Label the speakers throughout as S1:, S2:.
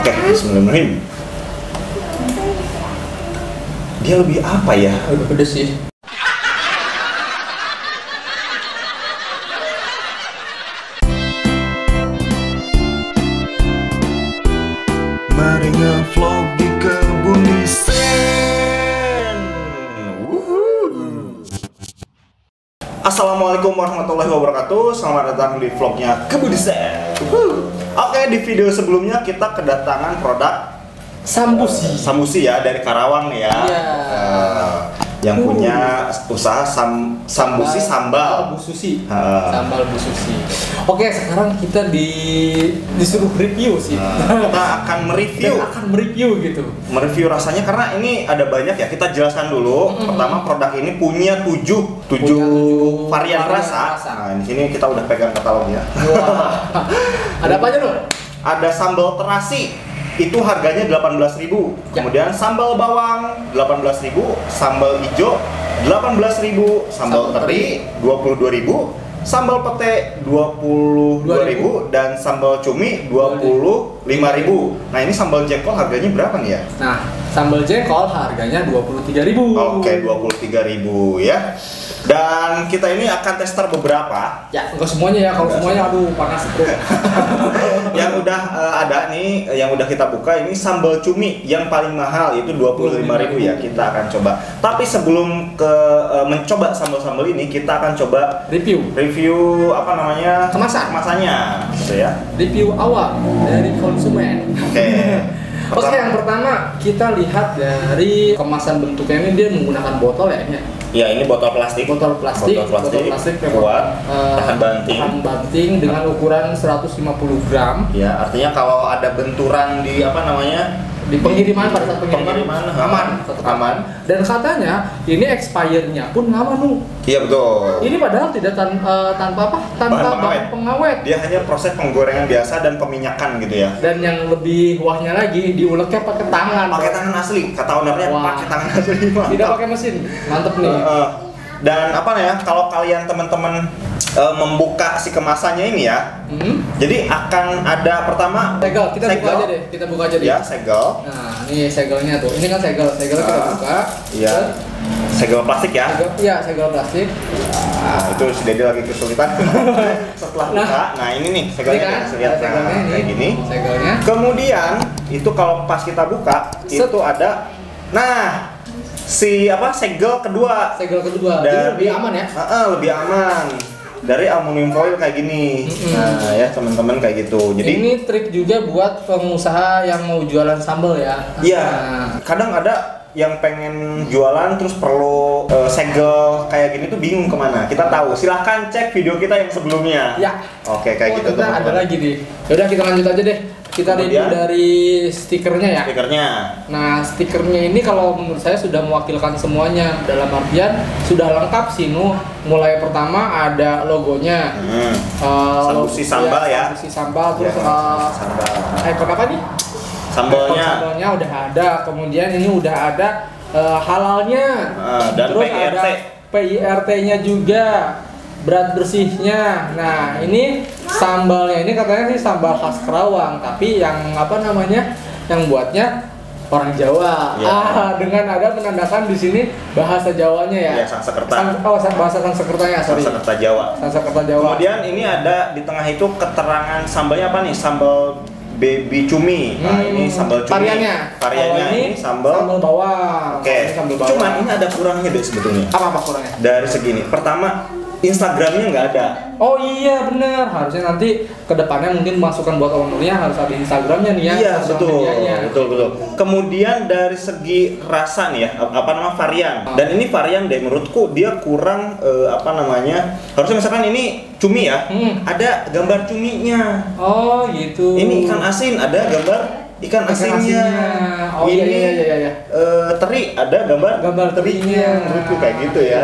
S1: Oke, bismillahirrahmanirrahim. Dia lebih apa ya?
S2: Lebih pedes sih.
S1: Mari ngevlog di kebun Sen. Assalamualaikum warahmatullahi wabarakatuh. Selamat datang di vlognya Kebun Sen. Oke, di video sebelumnya kita kedatangan produk Sambusi ya, dari Karawang nih ya. Yang punya usaha Sambusi Sambal
S2: Bu Susi. Sambal Bu Susi. Oke, sekarang kita disuruh review sih.
S1: Kita akan mereview
S2: gitu.
S1: Mereview rasanya karena ini ada banyak ya. Kita jelaskan dulu. Pertama, produk ini punya 7 varian rasa. Nah, di sini kita udah pegang katalognya.
S2: Wah. Ada apa aja dong?
S1: Ada sambal terasi, itu harganya 18.000. Kemudian sambal bawang 18.000, sambal hijau 18.000, sambal teri 22.000, sambal pete 22.000 dan sambal cumi 25.000. Nah, ini sambal jengkol harganya berapa nih ya?
S2: Nah, sambal jengkol harganya 23.000.
S1: Oke, 23.000 ya. Dan kita ini akan tester beberapa.
S2: Ya, enggak semuanya ya. Kalau semuanya aduh panas bro.
S1: Yang udah ada nih, yang udah kita buka ini sambal cumi yang paling mahal yaitu 25.000 ya. Kita akan coba. Tapi sebelum mencoba sambal-sambal ini, kita akan coba review apa namanya? Kemasannya gitu ya.
S2: Review awal dari konsumen. Oke, yang pertama kita lihat dari kemasan bentuknya, ini dia menggunakan botol ya ini.
S1: Ya, ini botol plastik kuat, tahan banting
S2: dengan ukuran 150 gram.
S1: Ya, artinya kalau ada benturan di apa namanya?
S2: Di pengiriman, pada saat pengiriman
S1: aman.
S2: Dan katanya ini expirednya pun lama nu.
S1: Iya betul.
S2: Ini padahal tidak tanpa bahan pengawet.
S1: Dia hanya proses penggorengan biasa dan peminyakan gitu ya.
S2: Dan yang lebih wahnya lagi, diuleknya pakai tangan.
S1: Pakai tangan asli, kata ownernya pakai tangan asli.
S2: Tidak pakai mesin, mantep nih.
S1: Dan apa ya, kalau kalian teman-teman membuka si kemasannya ini ya, jadi akan ada pertama
S2: segel. Kita buka aja deh.
S1: Ya, segel.
S2: Nah, ini segelnya tuh. Ini kan segelnya kita buka.
S1: Iya. Segel plastik ya?
S2: Iya, segel plastik.
S1: Nah, itu sudah dia lagi kesulitan setelah buka. Nah, ini nih segelnya,
S2: segelnya
S1: kayak gini.
S2: Segelnya.
S1: Kemudian itu kalau pas kita buka itu ada, nah, segel kedua
S2: dari, lebih aman ya?
S1: Lebih aman dari aluminium foil kayak gini. Nah ya teman-teman kayak gitu. Jadi
S2: ini trik juga buat pengusaha yang mau jualan sambal ya.
S1: Iya. Kadang ada yang pengen jualan terus perlu segel kayak gini tuh bingung kemana. Kita tahu. Silahkan cek video kita yang sebelumnya.
S2: Ya.
S1: Oke, kayak gitu teman-teman.
S2: Ada lagi nih. Yaudah kita lanjut aja deh. Kita review dari stikernya ya. Nah, stikernya ini kalau menurut saya sudah mewakilkan semuanya. Dalam artian sudah lengkap sih Nu. Mulai pertama ada logonya.
S1: Sambusi Sambal ya.
S2: Sambusi Sambal terus apa nih? Sambalnya udah ada. Kemudian ini udah ada halalnya.
S1: Dan
S2: terus ada PIRT-nya juga. Berat bersihnya. Nah, ini sambalnya ini katanya sih sambal khas Karawang, tapi yang apa namanya? Yang buatnya orang Jawa. Ya. Dengan ada menandakan di sini bahasa Jawanya ya.
S1: Iya, Sanskerta.
S2: Bahasa Sanskertanya, sorry.
S1: Sanskerta Jawa. Kemudian ini ada di tengah itu keterangan sambalnya apa nih? Sambal baby cumi. Nah, ini sambal cumi. Variannya ini sambal bawang. Oke. Cuman ini ada kurangnya deh sebetulnya.
S2: Apa kurangnya?
S1: Dari segini. Pertama, Instagramnya nggak ada.
S2: Oh iya benar, harusnya nanti kedepannya mungkin masukan buat ownernya harus ada Instagramnya nih ya.
S1: Iya betul. Kemudian dari segi rasa nih ya, varian. Dan ini varian deh menurutku dia kurang harusnya misalkan ini cumi ya, ada gambar cuminya.
S2: Oh gitu.
S1: Ini ikan asin ada gambar ikan asinnya.
S2: Oh iya.
S1: Teri ada gambar terinya. Menurutku kayak gitu ya.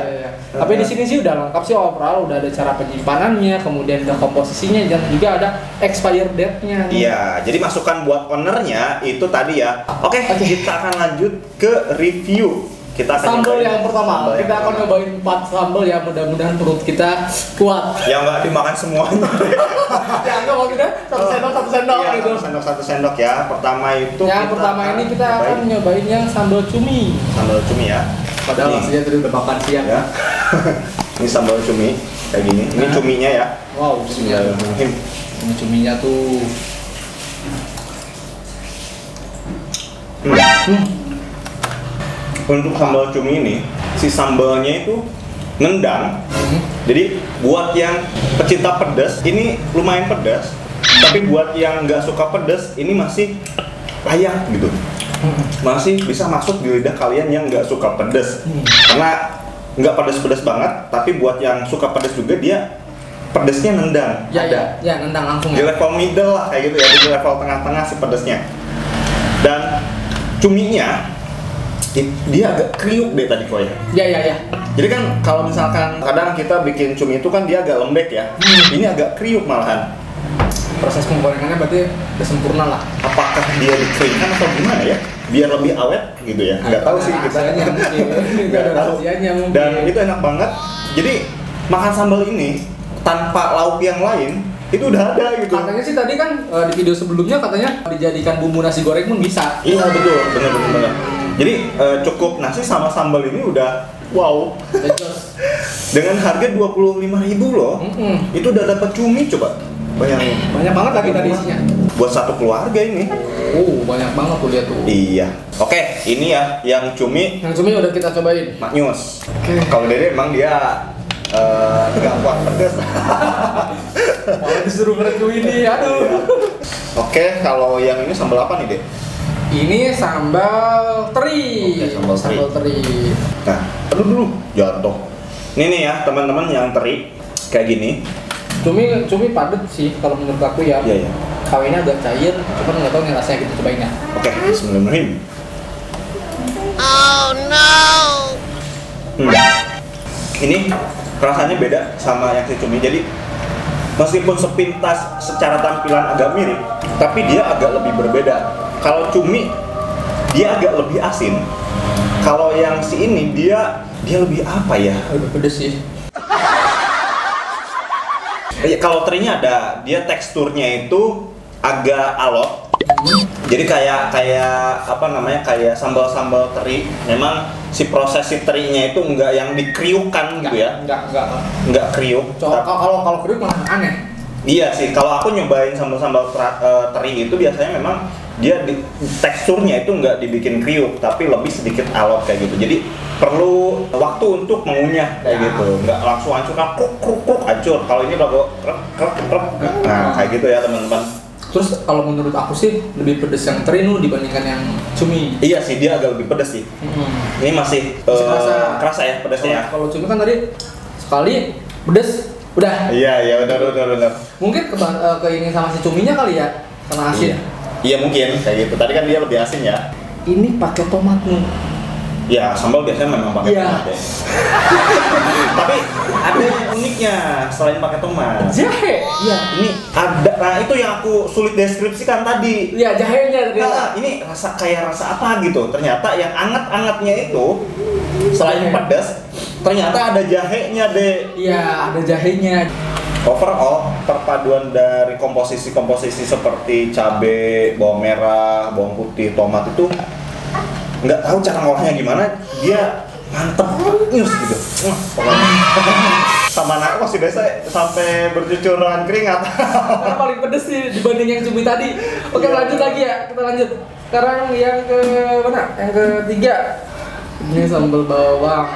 S2: Tapi di sini sih udah lengkap sih overall, udah ada cara penyimpanannya, kemudian ada komposisinya dan juga ada expired date-nya.
S1: Iya, jadi masukan buat ownernya itu tadi ya. Oke. Kita akan lanjut ke review. kita akan
S2: sambal
S1: nyobain
S2: yang pertama.
S1: sambal yang
S2: Kita akan
S1: pertama.
S2: nyobain 4 sambal ya, mudah-mudahan perut kita kuat.
S1: Yang nggak dimakan semuanya.
S2: Ya enggak maksudnya satu sendok
S1: Iya,
S2: gitu.
S1: satu sendok ya. Pertama itu
S2: Yang pertama ini kita akan nyobain yang sambal cumi.
S1: sambal cumi ya.
S2: Padahal
S1: Nih,
S2: aslinya tadi udah makan siang
S1: ya. Ini sambal cumi kayak gini. Ini
S2: Nah.
S1: cuminya ya.
S2: Wow,
S1: Bismillahirrahmanirrahim.
S2: ini cuminya tuh.
S1: Untuk sambal cumi ini, si sambalnya itu nendang. Jadi buat yang pecinta pedas, ini lumayan pedas. Tapi buat yang nggak suka pedas, ini masih layak gitu. Masih bisa masuk di lidah kalian yang nggak suka pedas. Karena nggak pedas-pedas banget, tapi buat yang suka pedas juga dia pedasnya nendang.
S2: Ya, nendang langsung
S1: Di
S2: ya.
S1: level middle lah kayak gitu ya, di level tengah-tengah si pedasnya. Dan cuminya dia agak kriuk deh tadi kok ya.
S2: Ya.
S1: Jadi kan kalau misalkan kadang kita bikin cumi itu kan dia agak lembek ya. Ini agak kriuk malahan.
S2: Proses penggorengannya berarti udah sempurna lah.
S1: Apakah dia dikeringkan atau gimana ya? Biar lebih awet gitu ya. Nggak tahu sih kita.
S2: Rahasianya mungkin.
S1: Nggak
S2: Ada
S1: tahu.
S2: rahasianya mungkin.
S1: Dan itu enak banget. Jadi makan sambal ini tanpa lauk yang lain itu udah ada gitu.
S2: Katanya sih tadi kan di video sebelumnya katanya dijadikan bumbu nasi goreng pun bisa.
S1: Iya betul, benar. Jadi cukup nasi sama sambal ini udah wow.
S2: Terus,
S1: Dengan harga 25.000 loh. Itu udah dapat cumi coba. Bayangin.
S2: banyak banget lagi tadi isinya.
S1: Buat satu keluarga ini.
S2: Banyak banget tuh lihat tuh.
S1: Iya. Oke, ini ya yang cumi
S2: Yang cumi udah kita cobain.
S1: maknyus.
S2: Oke.
S1: Kalau Dede emang dia nggak kuat pedas.
S2: Malah disuruh ngerecu ini, aduh.
S1: Oke, kalau yang ini sambal apa nih, Dek?
S2: Ini sambal teri.
S1: Oke, sambal teri. Nah, dulu jatuh. Ini nih ya, teman-teman yang teri kayak gini.
S2: Cumi padat sih kalau menurut aku ya.
S1: Iya, iya.
S2: Kawinnya agak cair, cuman nggak tahu nih rasanya kita cobain ya.
S1: Oke, bismillahirrahmanirrahim. Ini rasanya beda sama yang si cumi. Jadi meskipun sepintas secara tampilan agak mirip, tapi dia agak lebih berbeda. Kalau cumi dia agak lebih asin. Kalau yang si ini dia lebih apa ya?
S2: Udah pedes sih.
S1: Kalau terinya ada, dia teksturnya itu agak alot. Jadi kayak apa namanya, kayak sambal-sambal teri. Memang si proses si terinya itu enggak yang dikriukkan gitu ya. Enggak kriuk.
S2: Kalau kriuk malah aneh.
S1: Iya sih, kalau aku nyobain sambal-sambal teri itu biasanya memang dia teksturnya itu nggak dibikin kriuk, tapi lebih sedikit alot kayak gitu. Jadi perlu waktu untuk mengunyah kayak gitu, nggak langsung hancur kan kruk hancur. Kalau ini udah kruk. Nah kayak gitu ya teman-teman.
S2: Terus kalau menurut aku sih lebih pedes yang teri nu dibandingkan yang cumi.
S1: Iya sih, dia agak lebih pedas sih. Ini masih kerasa ya pedasnya ya.
S2: Kalau cumi kan tadi sekali pedes udah.
S1: Iya benar.
S2: Mungkin ke ini sama si cuminya kali ya, karena asin.
S1: Iya mungkin kayak gitu. Tadi kan dia lebih asin ya.
S2: Ini pakai tomat nih.
S1: Ya sambal biasanya memang pakai
S2: Iya.
S1: tomat ya. Tapi ada yang uniknya selain pakai tomat.
S2: Jahe. Iya.
S1: Ini ada. Nah itu yang aku sulit deskripsikan tadi.
S2: Iya, jahenya tadi.
S1: Nah, ini rasa apa gitu. Ternyata yang anget-angetnya itu selain
S2: Jahe.
S1: pedas, ternyata ada jahenya deh.
S2: Iya, ada jahenya.
S1: Overall, perpaduan dari komposisi-komposisi seperti cabai, bawang merah, bawang putih, tomat itu nggak tahu cara ngolahnya gimana, dia mantep nyus gitu. Pokoknya sama anak masih desa sampai bercucuran keringat.
S2: Karena paling pedes sih dibanding yang cumi tadi. Oke,
S1: Iya.
S2: lanjut lagi ya. Kita lanjut. Sekarang yang ke mana? Yang ketiga. Ini sambal bawang.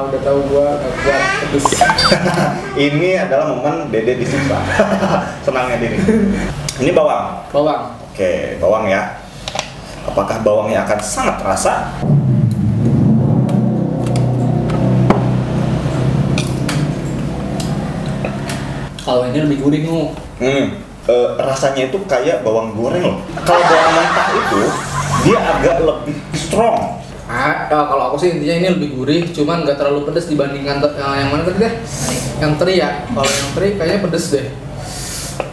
S2: Udah tahu gua gak kuat pedes.
S1: Ini adalah momen Dede disiksa. Senangnya diri. Ini bawang.
S2: Bawang.
S1: Oke, bawang ya. Apakah bawangnya akan sangat terasa?
S2: Kalau ini lebih gurih nu.
S1: Rasanya itu kayak bawang goreng loh. Kalau bawang mentah itu dia agak lebih strong.
S2: Kalau aku sih intinya ini lebih gurih, cuman nggak terlalu pedes dibandingkan yang mana tadi deh? Yang teri ya. Kalau yang teri kayaknya pedes deh.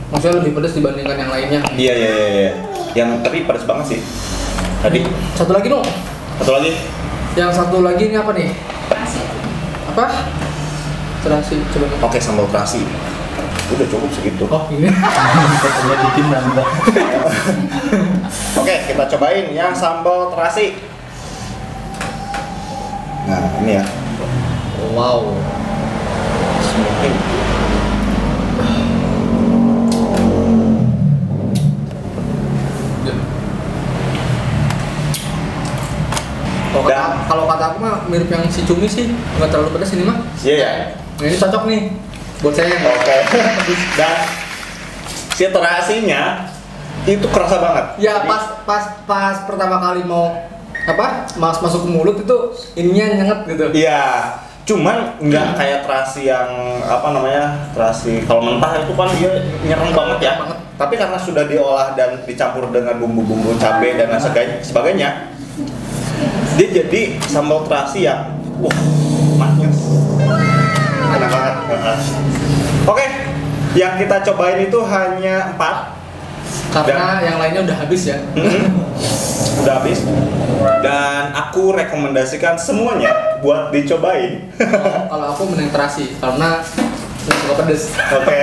S2: Maksudnya lebih pedes dibandingkan yang lainnya.
S1: Iya. Yang teri pedas banget sih. Tadi
S2: Satu lagi nu.
S1: satu lagi.
S2: Yang satu lagi ini apa nih? Apa? Terasi, coba.
S1: Oke, sambal terasi. Udah cukup segitu.
S2: Oh ini.
S3: Katanya bikin nambah.
S1: Oke, kita cobain yang sambal terasi. Nah, ini ya.
S2: Wow.
S1: Smoking.
S2: Kalau kata aku mah mirip yang si cumi sih, nggak terlalu pedas ini mah.
S1: Iya ya.
S2: Nah, ini cocok nih buat saya.
S1: Oke. Dan si terasinya itu kerasa banget.
S2: Ya
S1: Jadi,
S2: pas pertama kali mau masuk ke mulut itu ininya nyenget gitu.
S1: iya. Cuman nggak kayak terasi yang terasi kalau mentah itu kan dia nyereng banget ya.
S2: Banget.
S1: Tapi karena sudah diolah dan dicampur dengan bumbu-bumbu cabai dan sebagainya, dia jadi sambal terasi yang manis. Enak banget. Oke, yang kita cobain itu hanya 4
S2: Karena yang lainnya udah habis ya.
S1: udah habis. Dan aku rekomendasikan semuanya buat dicobain.
S2: Kalau aku mending terasi karena nggak suka pedes.
S1: Oke,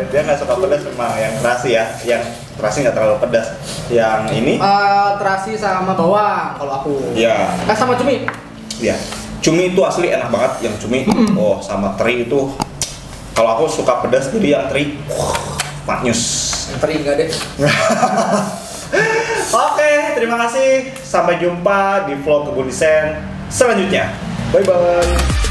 S1: dia nggak suka pedas memang yang terasi ya. Yang terasi nggak terlalu pedas. Yang ini?
S2: Terasi sama bawang kalau aku.
S1: Ya.
S2: Sama cumi.
S1: Ya. Cumi itu asli enak banget yang cumi. Oh, sama teri itu. Kalau aku suka pedas jadi yang teri. Maknyus.
S2: Teri enggak deh.
S1: Oke, terima kasih. Sampai jumpa di vlog Kebun Desain selanjutnya. Bye bye.